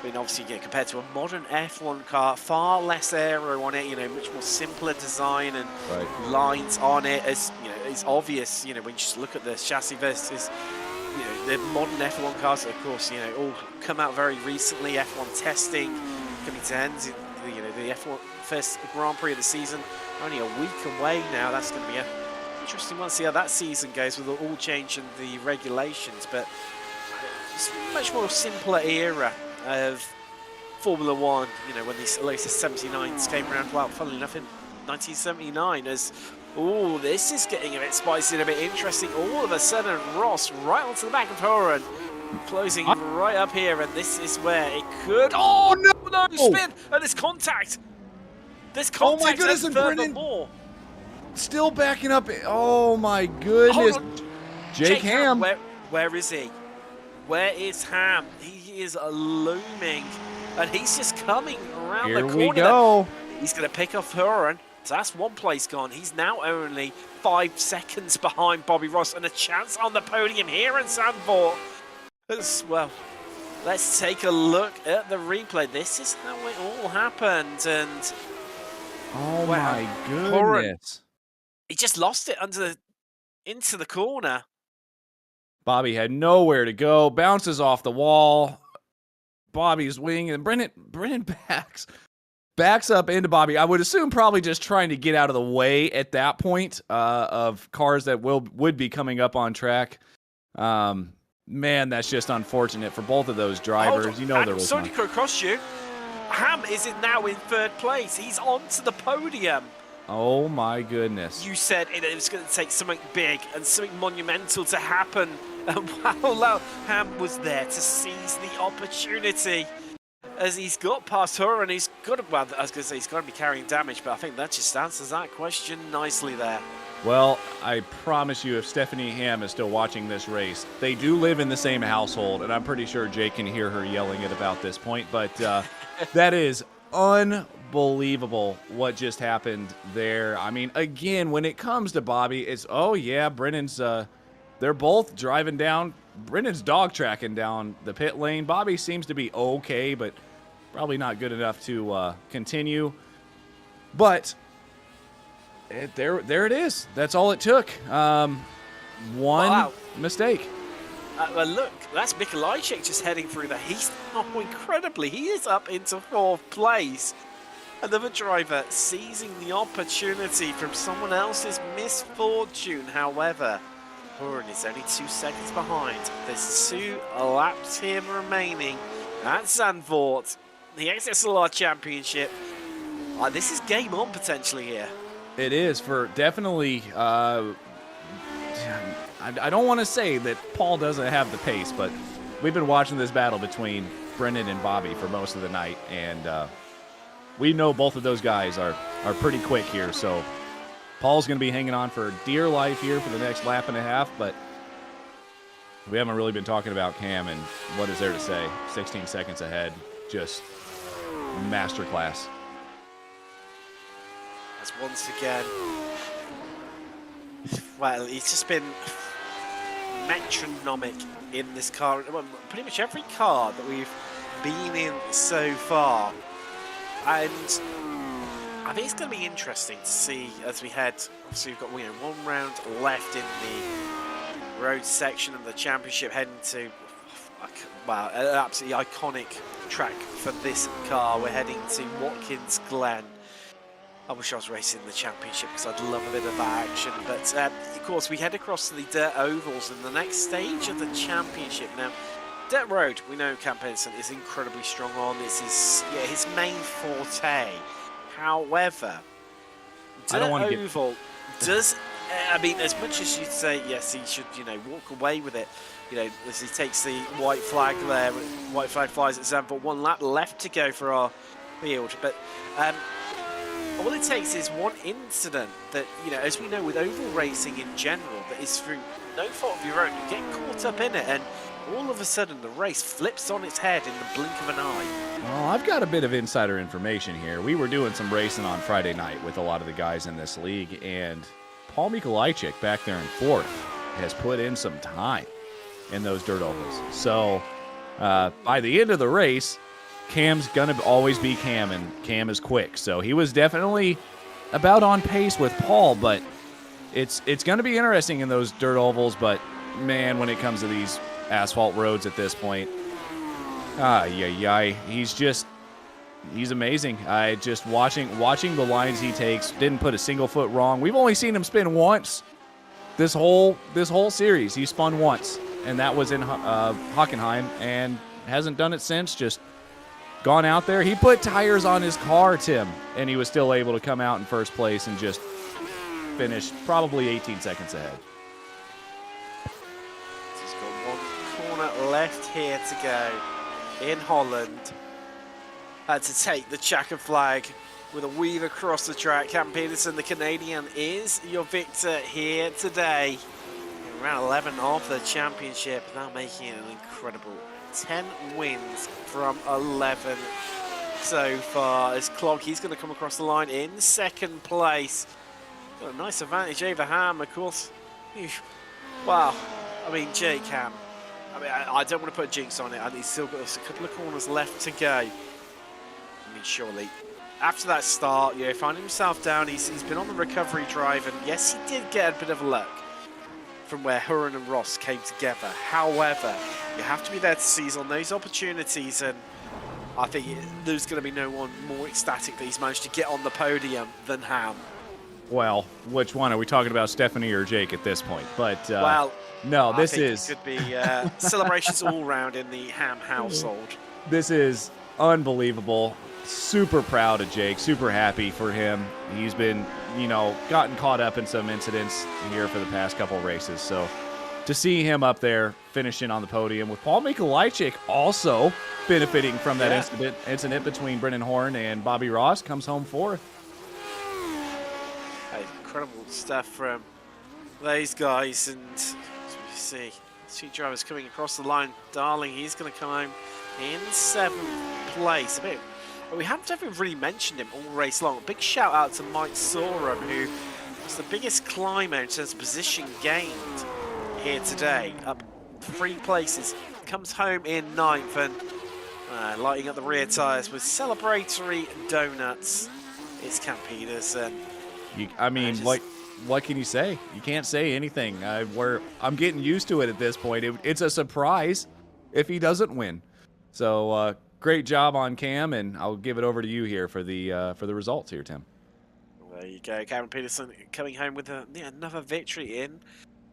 I mean, obviously, compared to a modern F1 car, far less aero on it, much more simpler design and lines on it. As is obvious, when you just look at the chassis versus, the modern F1 cars, of course, all come out very recently. F1 testing coming to end. The F1 first Grand Prix of the season only a week away now. That's going to be an interesting one to see how that season goes with all change in the regulations. But it's a much more simpler era of Formula One, when these Lotus 79s came around. Well, funnily enough, in 1979, as this is getting a bit spicy and a bit interesting. All of a sudden, Ross right onto the back of Horan, closing right up here, and this is where it could. Oh no, spin and this contact. This contact. Oh my goodness, and Brennan still backing up. Oh my goodness, Jake Ham. Where is he? Where is Ham? He is looming, and he's just coming around the corner. Here we go. He's going to pick off Horan. So that's one place gone. He's now only 5 seconds behind Bobby Ross, and a chance on the podium here in Zandvoort as well. Let's take a look at the replay. This is how it all happened, and oh my goodness, Horan, he just lost it into the corner. Bobby had nowhere to go. Bounces off the wall. Bobby's wing, and Brennan backs up into Bobby. I would assume probably just trying to get out of the way at that point of cars that would be coming up on track. Man, that's just unfortunate for both of those drivers. There was sorry to cut across you. Ham is now in 3rd place. He's onto the podium. Oh my goodness. You said it was going to take something big and something monumental to happen. And wow, Ham was there to seize the opportunity. As he's got past her, and he's got to, well, I was going to say he's got to be carrying damage, but I think that just answers that question nicely there. Well, I promise you, if Stephanie Ham is still watching this race, they do live in the same household, and I'm pretty sure Jake can hear her yelling at about this point, but that is unbelievable what just happened there. I mean, again, when it comes to Bobby, it's, oh yeah, Brennan's, they're both driving down. Brennan's dog tracking down the pit lane. Bobby seems to be okay, but probably not good enough to continue. But there it is. That's all it took. One mistake. Well, look, that's Mikolajczyk just heading through the heat. Oh, incredibly, he is up into 4th place. Another driver seizing the opportunity from someone else's misfortune, however. Horan is only 2 seconds behind. There's 2 laps here remaining at Zandvoort. The XSLR Championship. This is game on potentially here. It is for definitely. I don't want to say that Paul doesn't have the pace, but we've been watching this battle between Brennan and Bobby for most of the night, and we know both of those guys are pretty quick here, so Paul's going to be hanging on for dear life here for the next lap and a half, but we haven't really been talking about Cam, and what is there to say? 16 seconds ahead, just masterclass. As once again, well, he's just been metronomic in this car. Well, pretty much every car that we've been in so far. And I think it's going to be interesting to see as we head. Obviously, we've got 1 round left in the road section of the championship, heading to, well, an absolutely iconic track for this car. We're heading to Watkins Glen. I wish I was racing the championship because I'd love a bit of action. But of course, we head across to the dirt ovals in the next stage of the championship. Now, dirt road, we know Cam Pedersen is incredibly strong on. This is his main forte. However, dirt oval does. I mean, as much as you'd say yes, he should, walk away with it. As he takes the white flag there, white flag flies at Zandvoort. 1 lap left to go for our field, but. All it takes is one incident that, as we know with oval racing in general, that is through no fault of your own, you get caught up in it, and all of a sudden the race flips on its head in the blink of an eye. Well, I've got a bit of insider information here. We were doing some racing on Friday night with a lot of the guys in this league, and Paul Mikolajczyk back there in 4th has put in some time in those dirt ovals. So by the end of the race, Cam's going to always be Cam, and Cam is quick. So he was definitely about on pace with Paul, but it's going to be interesting in those dirt ovals, but man, when it comes to these asphalt roads at this point, he's amazing. I just watching the lines he takes, didn't put a single foot wrong. We've only seen him spin once this whole series. He spun once, and that was in Hockenheim, and hasn't done it since. Just gone out there. He put tires on his car, Tim, and he was still able to come out in first place and just finish probably 18 seconds ahead. He's got one corner left here to go in Holland. Had to take the checker flag with a weave across the track. Cam Peterson, the Canadian, is your victor here today. In round 11 of the championship, now making it an incredible 10 wins from 11 so far. As Clog, he's going to come across the line in second place. Got a nice advantage over Ham, of course. Wow. I mean, Jake Ham. I mean, I don't want to put a jinx on it, and he's still got a couple of corners left to go. I mean, surely. After that start, finding himself down, he's been on the recovery drive, and yes, he did get a bit of luck from where Huron and Ross came together. However, you have to be there to seize on those opportunities, and I think there's going to be no one more ecstatic that he's managed to get on the podium than Ham. Well, which one? Are we talking about Stephanie or Jake at this point? But well, no, I think it could be celebrations all round in the Ham household. This is unbelievable. Super proud of Jake. Super happy for him. He's been, gotten caught up in some incidents here for the past couple races. So to see him up there finishing on the podium with Paul Mikolajczyk also benefiting from that incident between Brennan Horn and Bobby Ross, comes home fourth. Incredible stuff from those guys, and as we see, two drivers coming across the line. Darling, he's going to come home in seventh place. We haven't really mentioned him all race long. Big shout out to Mike Sorum, who was the biggest climber in terms of position gained here today, up 3 places. Comes home in 9th and lighting up the rear tyres with celebratory donuts. It's Cam Peterson. What can you say? You can't say anything. I'm getting used to it at this point. It's a surprise if he doesn't win. So great job on Cam, and I'll give it over to you here for the results here, Tim. There you go, Cameron Peterson coming home with another victory in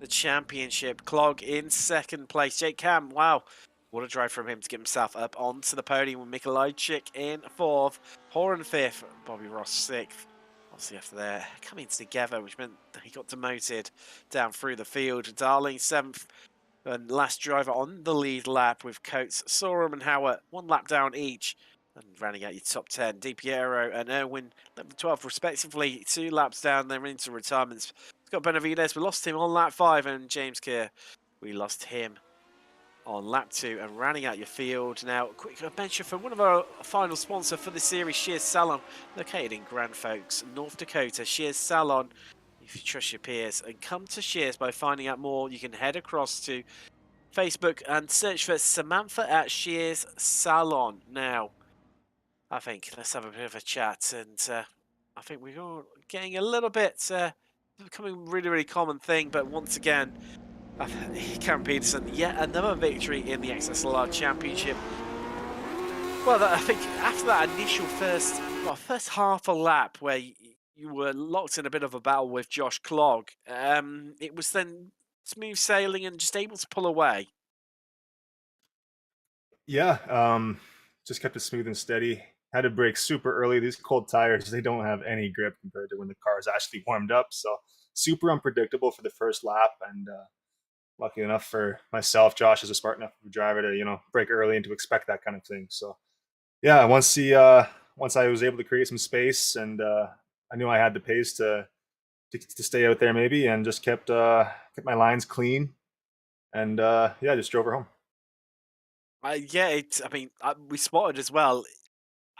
the championship. Clog in second place. Jake Cam, wow, what a drive from him to get himself up onto the podium with Mikolajczyk in 4th, Horan 5th, Bobby Ross 6th. Obviously after there, coming together, which meant he got demoted down through the field. Darling 7th, and last driver on the lead lap with Coates, Sorum and Howard, 1 lap down each. And rounding out your top 10, DiPiero and Irwin, 11 12 respectively, 2 laps down, they're into retirements. Scott Benavides, we lost him on lap 5, and James Keir, we lost him on lap 2. And rounding out your field now, quick mention from one of our final sponsor for the series, Shears Salon, located in Grand Forks, North Dakota. Shears Salon, if you trust your peers, and come to Shears by finding out more, you can head across to Facebook and search for Samantha at Shears Salon. Now, I think let's have a bit of a chat, and I think we're all getting a little bit becoming a really common thing, but once again, Cameron Peterson, yet another victory in the XSLR Championship. Well, I think after that initial first half a lap where you were locked in a bit of a battle with Josh Clog, it was then smooth sailing and just able to pull away. Yeah, just kept it smooth and steady. Had to brake super early. These cold tires, they don't have any grip compared to when the car is actually warmed up. So super unpredictable for the first lap. And lucky enough for myself, Josh is a smart enough driver to, brake early and to expect that kind of thing. So yeah, once I was able to create some space, and I knew I had the pace to stay out there maybe, and just kept my lines clean, and just drove her home. We spotted as well.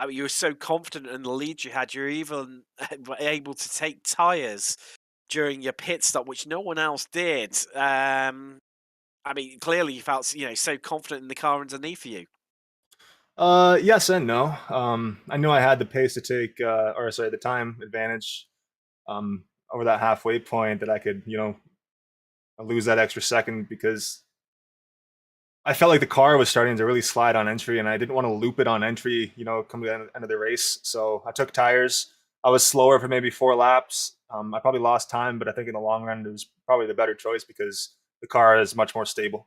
You were so confident in the lead you had. You're even able to take tyres during your pit stop, which no one else did. Clearly you felt so confident in the car underneath you. Yes and no. I knew I had the pace to take, the time advantage. over that halfway point that I could, lose that extra second because I felt like the car was starting to really slide on entry, and I didn't want to loop it on entry, come to the end of the race. So I took tires. I was slower for maybe 4 laps. I probably lost time, but I think in the long run, it was probably the better choice because the car is much more stable.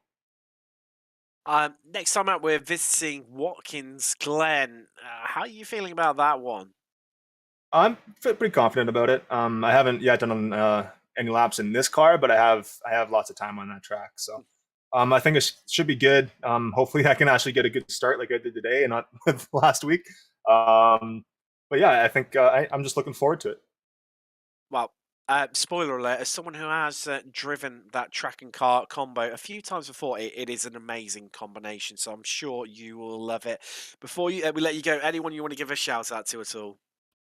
Next time out, we're visiting Watkins Glen. How are you feeling about that one? I'm pretty confident about it. I haven't yet done any laps in this car, but I have lots of time on that track. So I think it should be good. Hopefully, I can actually get a good start like I did today and not last week. But yeah, I think I'm just looking forward to it. Well, spoiler alert, as someone who has driven that track and car combo a few times before, it is an amazing combination. So I'm sure you will love it. Before we let you go, anyone you want to give a shout out to at all?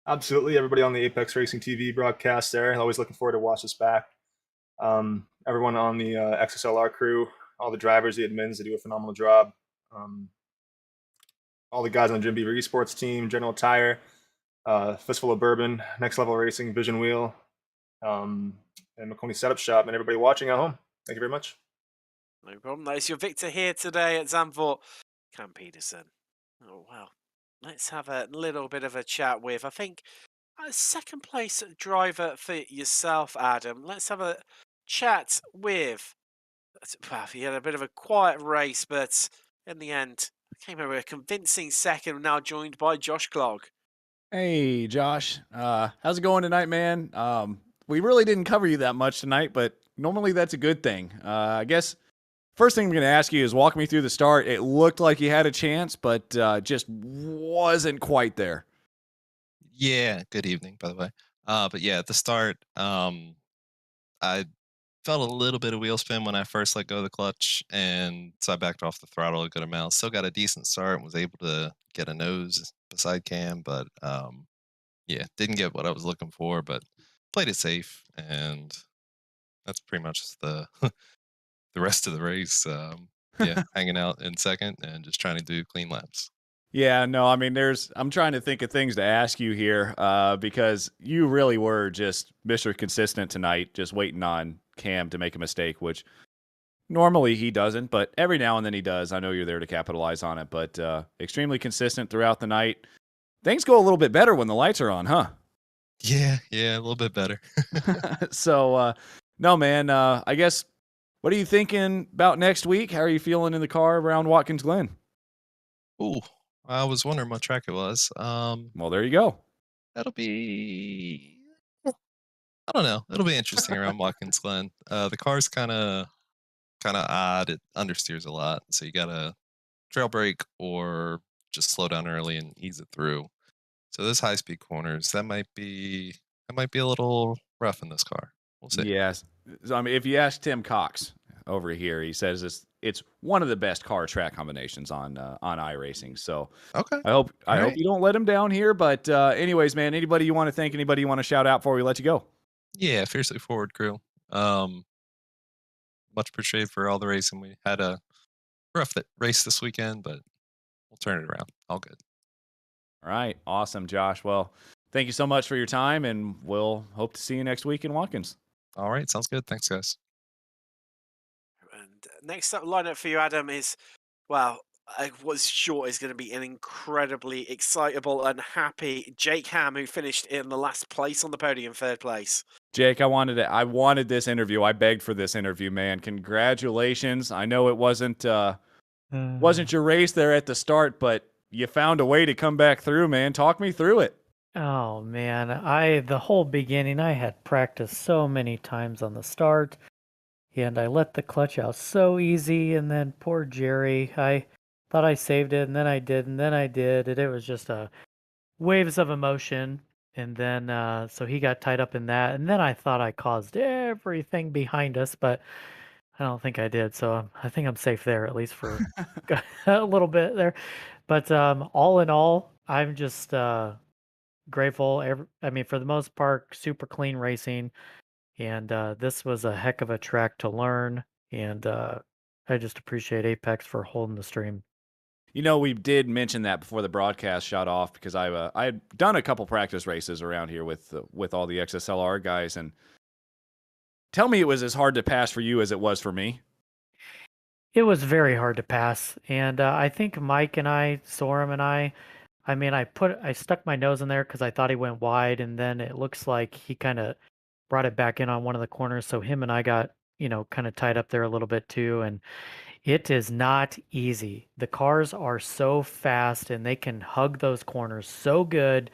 Absolutely, everybody on the Apex Racing TV broadcast there. Always looking forward to watch this back. Everyone on the XSLR crew, all the drivers, the admins, they do a phenomenal job. All the guys on the Jim Beaver Esports team, General Tire, Fistful of Bourbon, Next Level Racing, Vision Wheel, and McConey Setup Shop, and everybody watching at home. Thank you very much. No problem. That is your Victor here today at Zandvoort. Cam Peterson. Oh, wow. Let's have a little bit of a chat with, I think, a second place driver for yourself, Adam. Let's have a chat with. Well, he had a bit of a quiet race, but in the end, came over a convincing second. Now joined by Josh Clogg. Hey, Josh. How's it going tonight, man? We really didn't cover you that much tonight, but normally that's a good thing. I guess first thing I'm going to ask you is walk me through the start. It looked like you had a chance, but just wasn't quite there. Yeah, good evening, by the way. But yeah, at the start, I felt a little bit of wheel spin when I first let go of the clutch, and so I backed off the throttle a good amount. Still got a decent start and was able to get a nose beside Cam, but yeah, didn't get what I was looking for, but played it safe, and that's pretty much the the rest of the race. Yeah, hanging out in second and just trying to do clean laps. Yeah, no, I mean, I'm trying to think of things to ask you here because you really were just Mr. Consistent tonight, just waiting on Cam to make a mistake, which normally he doesn't, but every now and then he does. I know you're there to capitalize on it, but extremely consistent throughout the night. Things go a little bit better when the lights are on, huh? Yeah, a little bit better. So, no, man, I guess, what are you thinking about next week? How are you feeling in the car around Watkins Glen? Ooh, I was wondering what track it was. Well, there you go. That'll be. I don't know. It'll be interesting around Watkins Glen. The car's kind of odd. It understeers a lot, so you gotta trail brake or just slow down early and ease it through. So those high speed corners that might be a little rough in this car. We'll see. Yes. So, I mean, if you ask Tim Cox over here, he says it's one of the best car track combinations on iRacing. So Okay. I All hope right. you don't let him down here. But anyways, man, anybody you want to thank, anybody you want to shout out before we let you go? Yeah, fiercely forward crew. Um, Much appreciated for all the racing. We had a rough race this weekend, but we'll turn it around. All good. All right, awesome, Josh. Well, thank you so much for your time, and we'll hope to see you next week in Watkins. All right, sounds good. Thanks, guys. And next up lineup for you, Adam, is, well, what's sure is going to be an incredibly excitable and happy Jake Ham, who finished in the last place on the podium, third place. Jake, I wanted this interview. I begged for this interview, man. Congratulations. I know it wasn't your race there at the start, but you found a way to come back through, man. Talk me through it. Oh man, the whole beginning I had practiced so many times on the start, and I let the clutch out so easy, and then poor Jerry, I thought I saved it, and then I did, and then I did, and it was just waves of emotion, and then so he got tied up in that, and then I thought I caused everything behind us, but I don't think I did, so I think I'm safe there, at least for a little bit there. But all in all, I'm just grateful. I mean, for the most part, super clean racing, and this was a heck of a track to learn. And I just appreciate Apex for holding the stream. we did mention that before the broadcast shot off because I had done a couple practice races around here with all the XSLR guys, and tell me it was as hard to pass for you as it was for me. It was very hard to pass, and I think Mike and I, Sorum and I mean, I stuck my nose in there because I thought he went wide, and then it looks like he kind of brought it back in on one of the corners, so him and I got, kind of tied up there a little bit too, and it is not easy. The cars are so fast, and they can hug those corners so good,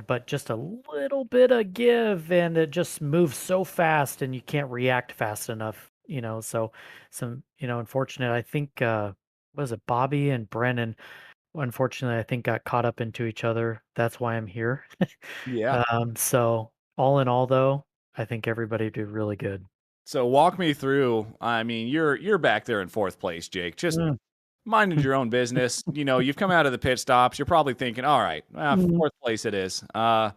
but just a little bit of give, and it just moves so fast, and you can't react fast enough, so unfortunate. I think, was it Bobby and Brennan, unfortunately, I think got caught up into each other. That's why I'm here. Yeah. So all in all, though, I think everybody did really good. So walk me through. I mean, you're back there in 4th place, Jake. Just minding your own business. You've come out of the pit stops. You're probably thinking, all right, 4th place it is. And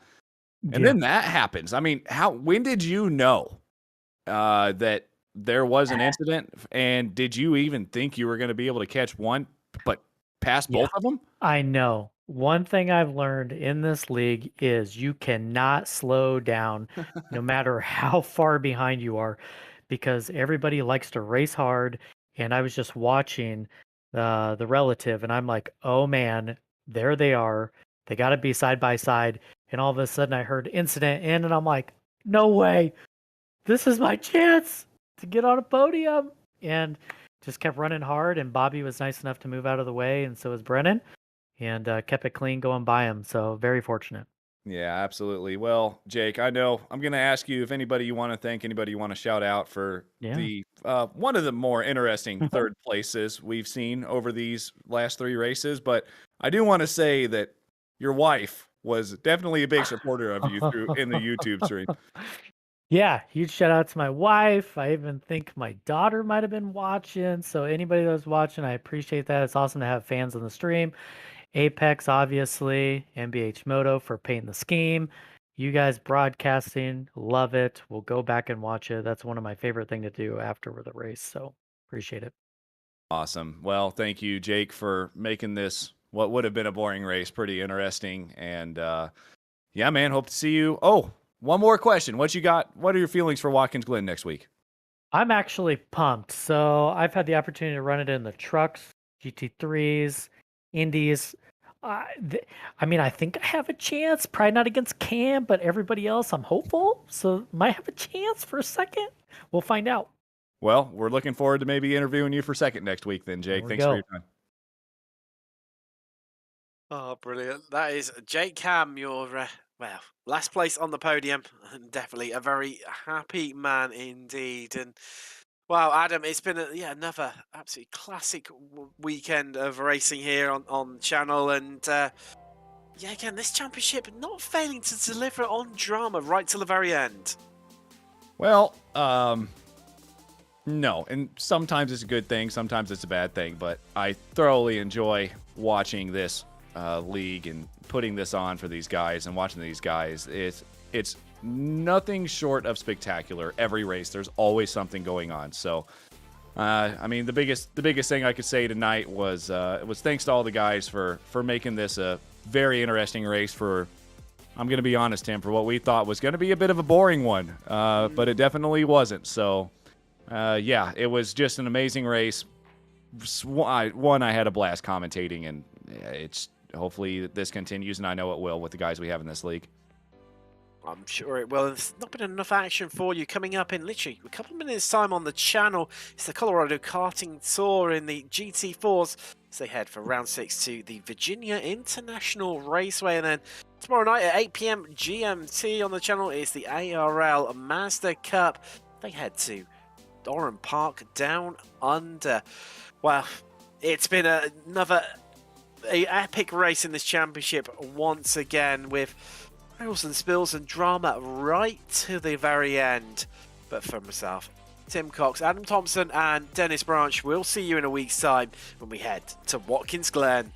then that happens. I mean, when did you know that there was an incident? And did you even think you were going to be able to catch one, but pass both of them? I know. One thing I've learned in this league is you cannot slow down no matter how far behind you are, because everybody likes to race hard. And I was just watching the relative, and I'm like, oh man, there they are. They got to be side by side. And all of a sudden I heard incident in, and I'm like, no way. This is my chance to get on a podium. And just kept running hard, and Bobby was nice enough to move out of the way, and so was Brennan, and kept it clean going by him. So very fortunate. Yeah, absolutely. Well, Jake, I know I'm going to ask you if anybody you want to thank, anybody you want to shout out for the one of the more interesting 3rd places we've seen over these last 3 races. But I do want to say that your wife was definitely a big supporter of you in the YouTube stream. Yeah, huge shout out to my wife. I even think my daughter might have been watching. So anybody that was watching, I appreciate that. It's awesome to have fans on the stream. Apex, obviously, MBH Moto for painting the scheme. You guys broadcasting, love it. We'll go back and watch it. That's one of my favorite things to do after the race. So appreciate it. Awesome. Well, thank you, Jake, for making this what would have been a boring race pretty interesting. And yeah, man, hope to see you. Oh, one more question. What you got? What are your feelings for Watkins Glen next week? I'm actually pumped. So I've had the opportunity to run it in the trucks, GT3s, Indies. I mean, I think I have a chance. Probably not against Cam, but everybody else, I'm hopeful. So might have a chance for a second. We'll find out. Well, we're looking forward to maybe interviewing you for second next week then, Jake. Thanks for your time. Oh, brilliant. That is Jake Cam, your, last place on the podium. And definitely a very happy man indeed. And, wow, Adam, it's been another absolutely classic weekend of racing here on the channel. And, again, this championship not failing to deliver on drama right till the very end. Well, no, and sometimes it's a good thing, sometimes it's a bad thing, but I thoroughly enjoy watching this league and putting this on for these guys and watching these guys. It's nothing short of spectacular. Every race, there's always something going on. So, I mean, the biggest thing I could say tonight was thanks to all the guys for making this a very interesting race. I'm going to be honest, Tim, for what we thought was going to be a bit of a boring one, but it definitely wasn't. So, yeah, it was just an amazing race. I had a blast commentating, and it's hopefully this continues, and I know it will with the guys we have in this league. I'm sure it will. There's not been enough action for you coming up in literally a couple of minutes' time on the channel. It's the Colorado Karting Tour in the GT4s as they head for round 6 to the Virginia International Raceway. And then tomorrow night at 8 p.m. GMT on the channel is the ARL Mazda Cup. They head to Doran Park Down Under. Well, it's been another epic race in this championship once again, with spills and spills and drama right to the very end. But for myself, Tim Cox, Adam Thompson and Dennis Branch, we'll see you in a week's time when we head to Watkins Glen.